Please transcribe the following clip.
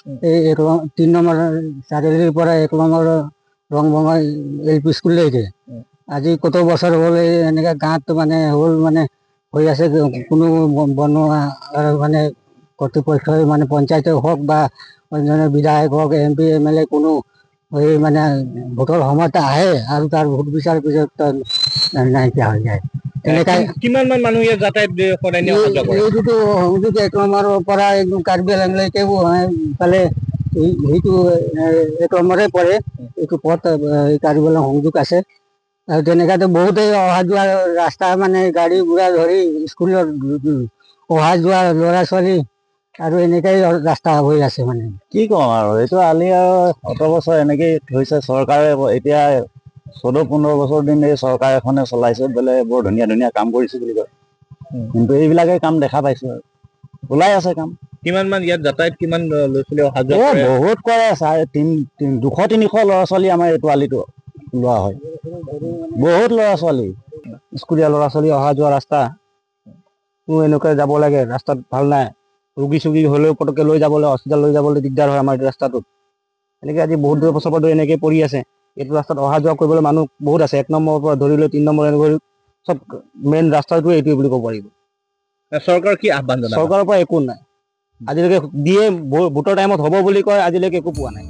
এই 3 নম্বৰ চাৰিআলিৰ পৰা 1 নম্বৰ ৰংভঙা LP স্কুললৈকে আজি কত বছৰ হ'ল এনেকা গাঁত মানে হ'ল মানে হৈ আছে কোনো বনোৱা মানে কৰ্তৃপক্ষই মানে পঞ্চায়তে হওক বা অন্য বিধায়ক হওক MP MLA কোনো এই মানে ভোটৰ সময়ত আহে আৰু তাৰ ভোট বিচাৰ পিছত নাইকিয়া হৈ যায়। কিমান মান মানুহ ইয়াত যাতায়াত সদায় অহা যোৱা কৰে? এইটোতো সংযোগ 1 নম্বৰৰ পৰা একদম কাৰ্বি আংলংলৈকে ইফালে সেইটো 1 নম্বৰে পৰে। এইটো পথ কাৰ্বি আংলং সংযোগ আছে আৰু তেনেকাতো বহুতেই অহা যোৱা ৰাস্তা মানে গাড়ী ঘোড়া ধৰি স্কুলত অহা যোৱা ল'ৰা ছোৱালী আৰু এনেকাই ৰাস্তা হৈ আছে মানে কি কম আৰু এইটো আলি আৰু 17 বছৰ এনেকেই হৈছে চৰকাৰে এতিয়া 14-15 বছৰ দিন এই চৰকাৰ এখনে চলাইছে বোলে বৰ ধুনীয়া ধুনীয়া কাম কৰিছে বুলি কয় কিন্তু এইবিলাকে কাম দেখা পাইছো আৰু ওলাই আছে কাম। কিমান মান ইয়াত যাতায়াত কিমান ল'ৰা ছোৱালী অহা যোৱা কৰে? বহুত কৰে 200-300 ল'ৰা ছোৱালী আমাৰ এইটো আলিটো লোৱা হয়। বহুত ল'ৰা ছোৱালী স্কুলীয়া ল'ৰা ছোৱালী অহা যোৱা ৰাস্তা এনেকৈ যাব লাগে ৰাস্তাত ভাল নাই ৰোগী চুগী হলেও পটকে লৈ যাবলৈ হস্পিটেল লৈ যাবলৈ দিগদাৰ হয় আমাৰ ৰাস্তাটোত এনেকৈ আজি বহুত বছৰ পৰা এনেকৈ পৰি আছে। এইটো ৰাস্তাত অহা যোৱা কৰিবলৈ মানুহ বহুত আছে 1 নম্বৰৰ পৰা ধৰি লৈ 3 নম্বৰ এনেকৈ সব মেইন ৰাস্তাটো এইটোৱে বুলি ক'ব পাৰিব। চৰকাৰ কি আহ্বান জনাব? চৰকাৰৰ পৰা একো নাই আজিলৈকে দিয়ে ভোটৰ টাইমত হ'ব বুলি কয় আজিলৈকে একো পোৱা নাই।